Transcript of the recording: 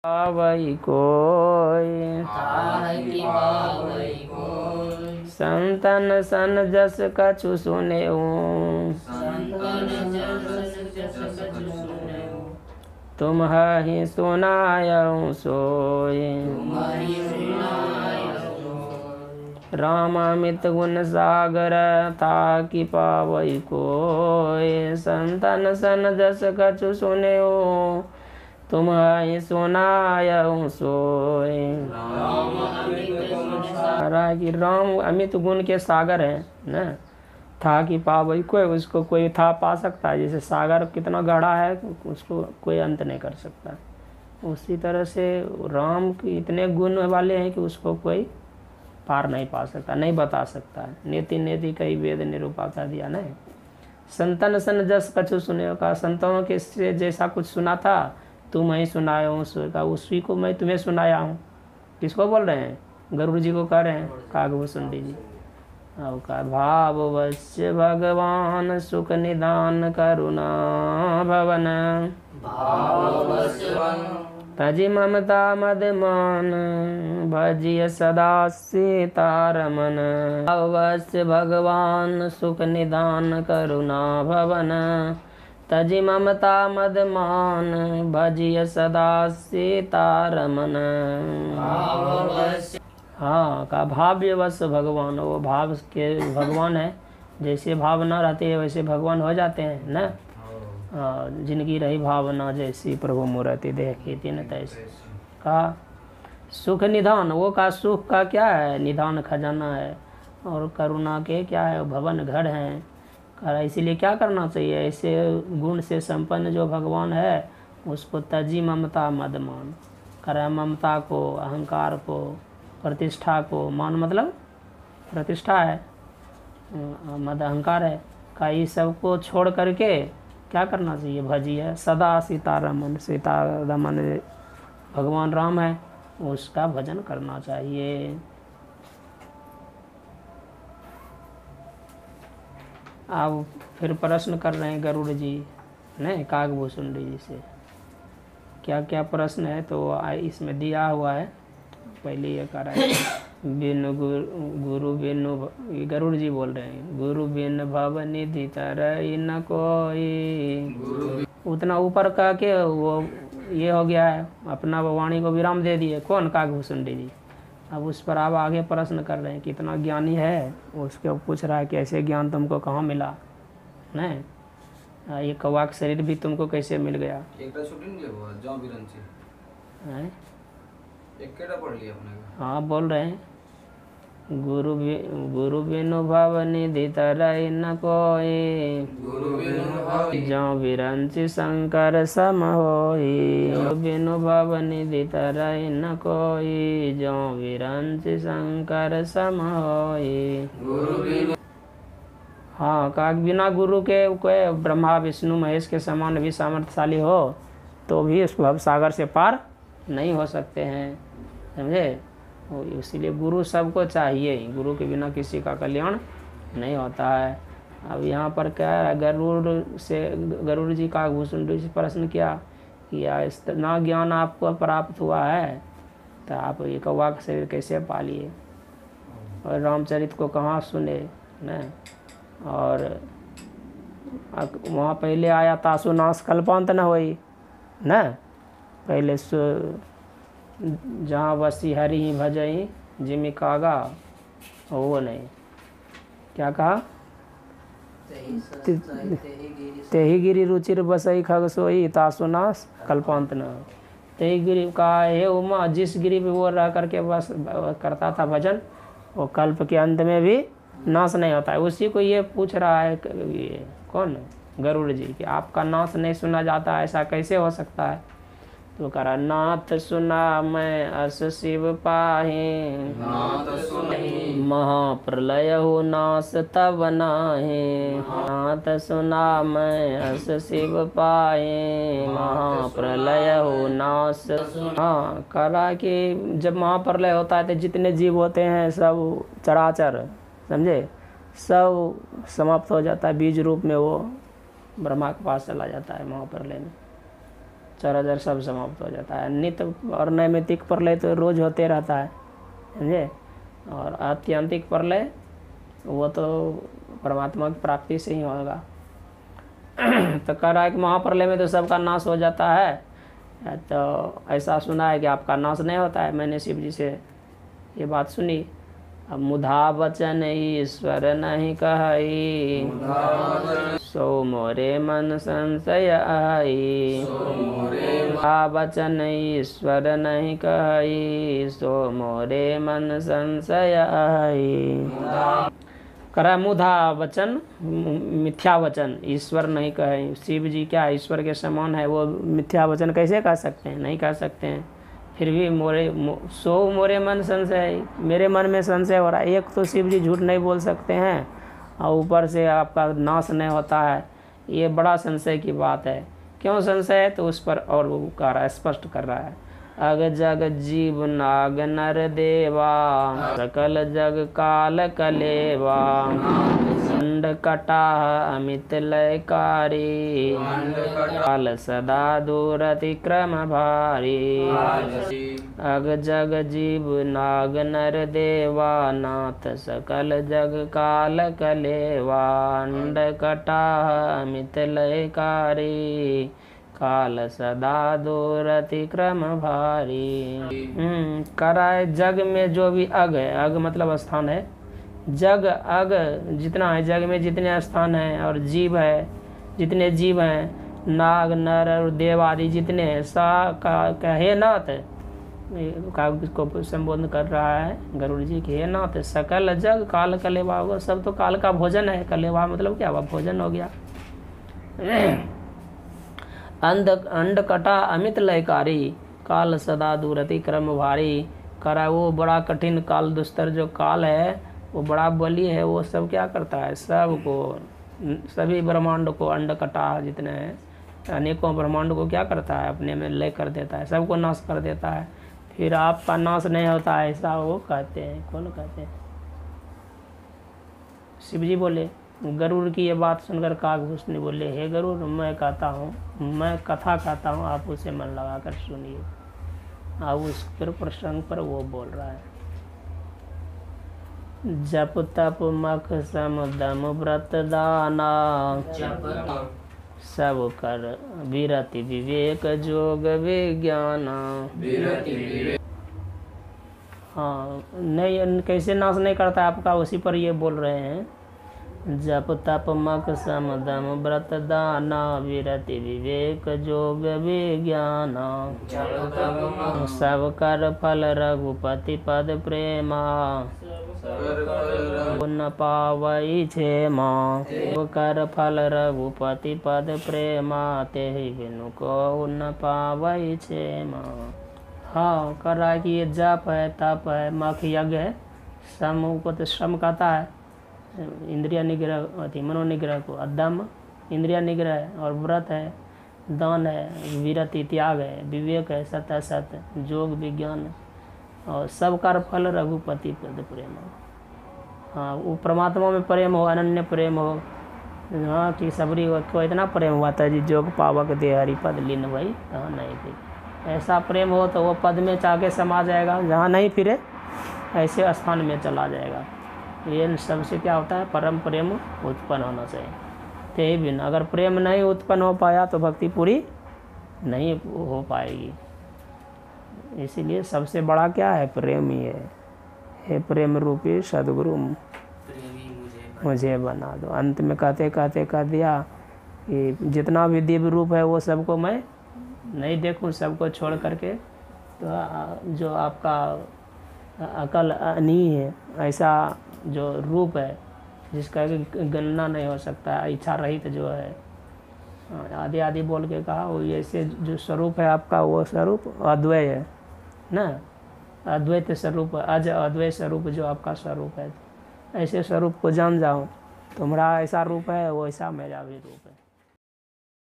पावई कोय संतन सन जस कछु सुनेऊ तुम ही सुनायऊ सोय राम अमित गुण सागर ताकि पावई कोय संतन सन जस कछु सुनेऊ तुम ही सुनायऊ सोय। कि राम अमित गुण के सागर हैं ना, था कि पावई कोई, उसको कोई था पा सकता है। जैसे सागर कितना गहरा है उसको कोई अंत नहीं कर सकता, उसी तरह से राम के इतने गुण वाले हैं कि उसको कोई पार नहीं पा सकता, नहीं बता सकता। नेति नेति कई वेद निरूपा कर दिया नहीं। संतन सन जस कछु सुने का, संतों के से जैसा कुछ सुना था तुम ही सुनाया हूँ, उसी को मैं तुम्हें सुनाया हूँ। किसको बोल रहे हैं? गरुड़ जी को कह रहे हैं, कागभूषण जी। अब का भाव वश्य भगवान सुख निदान करुणा भवन तजि ममता मदमान भजिय सदा सीतारमन। अवश्य भगवान सुख निदान करुणा भवन तजि ममता मदमान भजिय सदा सीतारमन। हाँ का भाव्य वश भगवान, वो भाव के भगवान है। जैसे भावना रहती है वैसे भगवान हो जाते हैं ना। जिनकी रही भावना जैसी प्रभु मूर्ति देखी थी न तैसी। का सुख निधान, वो का सुख का क्या है? निधान खजाना है। और करुणा के क्या है? भवन घर हैं। इसीलिए क्या करना चाहिए? ऐसे गुण से संपन्न जो भगवान है उसको तजी ममता मदमान कर, ममता को, अहंकार को, प्रतिष्ठा को, मान मतलब प्रतिष्ठा है, मद अहंकार है का, ये सबको छोड़ करके क्या करना चाहिए? भजिए सदा सीतारमन, सीतारमन भगवान राम है, उसका भजन करना चाहिए। अब फिर प्रश्न कर रहे हैं गरुड़ जी नहीं कागभूषण जी से, क्या क्या प्रश्न है तो इसमें दिया हुआ है। पहले ये कर रहे हैं बिनु गुरु बिनु, गरुड़ जी बोल रहे हैं, गुरु बिन भव निधि तरई न कोई। उतना ऊपर का के वो ये हो गया है, अपना वाणी को विराम दे दिए। कौन? कागभूषण जी। अब उस पर आप आगे प्रश्न कर रहे हैं कितना ज्ञानी है, उसके पूछ रहा है कि ऐसे ज्ञान तुमको कहाँ मिला, नहीं ये कौवा शरीर भी तुमको कैसे मिल गया? हाँ बोल रहे हैं गुरु बिनु भव निधि तरई न कोई, जो विरंचि शंकर सम होई। बिनु भव निधि तरई न कोई, जो विरंचि शंकर सम होई। हाँ का बिना गुरु के कोई ब्रह्मा विष्णु महेश के समान भी सामर्थ्यशाली हो तो भी उस भव सागर से पार नहीं हो सकते हैं, समझे? इसीलिए गुरु सबको चाहिए, गुरु के बिना किसी का कल्याण नहीं होता है। अब यहाँ पर क्या है, गरुड़ जी कागभूषण जी से प्रश्न किया कि इतना ज्ञान आपको प्राप्त हुआ है तो आप ये कौवा का शरीर कैसे पालिए, और रामचरित को कहाँ सुने न? और वहाँ पहले आया तासु नाश कल्पांत न होई न, पहले जहाँ वसी हरि ही भजई जिमि कागा, वो नहीं क्या कहा? तेहि गिरि रुचिर बसई खग सोई तासु नाश कल्पांत न। तेहि गिरि का हे उमा, जिस गिरि पे वो रह करके बस करता था भजन, वो कल्प के अंत में भी नाश नहीं होता है। उसी को ये पूछ रहा है ये कौन? गरुड़ जी कि आपका नाश नहीं सुना जाता, ऐसा कैसे हो सकता है? तो करा नाथ सुना मैं अस शिव पाहे, महाप्रलय हो नाश तब नाहे। नाथ सुना मैं अस शिव पाए, महाप्रलय हो नाश। हाँ करा कि जब महाप्रलय होता है तो जितने जीव होते हैं सब चराचर, समझे, सब समाप्त हो जाता है। बीज रूप में वो ब्रह्मा के पास चला जाता है महाप्रलय में। चराचर सब समाप्त हो जाता है। नित्य और नैमित्तिक प्रलय तो रोज होते रहता है, समझे। और आत्यंतिक प्रलय वो तो परमात्मा की प्राप्ति से ही होगा। तो कह रहा है कि महाप्रलय में तो सबका नाश हो जाता है, तो ऐसा सुना है कि आपका नाश नहीं होता है। मैंने शिव जी से ये बात सुनी। अब मुधा वचन ईश्वर नहीं कही, सो मोरे मन संशय आई। मुधा वचन ईश्वर नहीं कही, सो मोरे मन संशय आई। करा मुधा वचन मिथ्या वचन ईश्वर नहीं कहे। शिव जी क्या ईश्वर के समान है, वो मिथ्या वचन कैसे कह सकते हैं? नहीं कह सकते हैं। फिर भी मोरे मन संशय, मेरे मन में संशय हो रहा है। एक तो शिव जी झूठ नहीं बोल सकते हैं और ऊपर से आपका नाश नहीं होता है, ये बड़ा संशय की बात है। क्यों संशय है? तो उस पर और वो कह रहा है, स्पष्ट कर रहा है। अग जग जीव नाग नर देवा, सकल जग काल कलेवा। अंड कटाह अमित लयकारी, काल सदा दूर अतिक्रम भारी। अग जग जीव नाग नर देवा, नाथ सकल जग काल कलेवा। अंड कटाह अमित लयकारी, काल सदा दूर अतिक्रम भारी। कराए जग में जो भी अग है, अग मतलब स्थान है, जग अग जितना है, जग में जितने स्थान हैं और जीव है, जितने जीव हैं, नाग नर और देव आदि जितने हैं, सा का हे नाथ को संबोधन कर रहा है गरुड़ जी के, हे नाथ सकल जग काल कलेवा। वो सब तो काल का भोजन है। कलेवा मतलब क्या हुआ? भोजन हो गया। अंड कटा अमित लयकारी, काल सदा दूर अतिक्रम भारी। करा वो बड़ा कठिन काल दुस्तर जो काल है वो बड़ा बली है। वो सब क्या करता है? सबको, सभी ब्रह्मांड को, अंड कटा जितने हैं अनेकों ब्रह्मांड को क्या करता है? अपने में लय कर देता है, सबको नाश कर देता है। फिर आपका नाश नहीं होता है, ऐसा वो कहते हैं। कौन कहते हैं? शिव जी बोले। गरुड़ की ये बात सुनकर काकभूषणी बोले, हे गरुड़, मैं कहता हूँ, मैं कथा कहता हूँ, आप उसे मन लगा कर सुनिए। अब उस पर प्रसंग पर वो बोल रहा है। जप तप मख सम दम व्रत दाना, सब कर विरति विवेक जोग विज्ञाना। हाँ, नहीं कैसे नाश नहीं करता आपका, उसी पर ये बोल रहे हैं। जप तप मख सम दम व्रत दाना, विरति विवेक जोग विज्ञाना। सब कर फल रघुपति पद प्रेमा, न पावई क्षेमा। सब कर फल रघुपति पद प्रेमा, तेहि बिनु को न पावई क्षेमा। हाँ, कर रहा है कि ये जप है, तप है, मख यज्ञ है, सम को तो श्रम कहता है, इंद्रिया निग्रह, अति मनोनिग्रह को अदम इंद्रिया निग्रह है, और व्रत है, दान है, विरति त्याग है, विवेक है, सत असत, जोग विज्ञान, और सब कर फल रघुपति पद प्रेम। हाँ, वो परमात्मा में प्रेम हो, अनन्य प्रेम हो। हाँ, कि सबरी को इतना प्रेम हुआ था जी, जोग पावक दे हरि पद लीन भाई कहाँ नहीं थी। ऐसा प्रेम हो तो वो पद में चाके समा जाएगा, जहाँ नहीं फिरे ऐसे स्थान में चला जाएगा। ये सबसे क्या होता है? परम प्रेम उत्पन्न होना चाहिए। ते बिन अगर प्रेम नहीं उत्पन्न हो पाया तो भक्ति पूरी नहीं हो पाएगी। इसीलिए सबसे बड़ा क्या है? प्रेम ही है। हे प्रेम रूपी सदगुरु मुझे बना दो। अंत में कहते कहते कह दिया कि जितना भी दिव्य रूप है वो सबको मैं नहीं देखूं, सबको छोड़ करके तो जो आपका अकल नहीं है, ऐसा जो रूप है जिसका गणना नहीं हो सकता, इच्छा रहित जो है, आदि आदि बोल के कहा, वो ऐसे जो स्वरूप है आपका, वो स्वरूप अद्वैय है ना, अद्वैत स्वरूप, अज अद्वैत स्वरूप जो आपका स्वरूप है। ऐसे स्वरूप को जान जाओ, तुम्हारा ऐसा रूप है, वो ऐसा मेरा भी रूप है।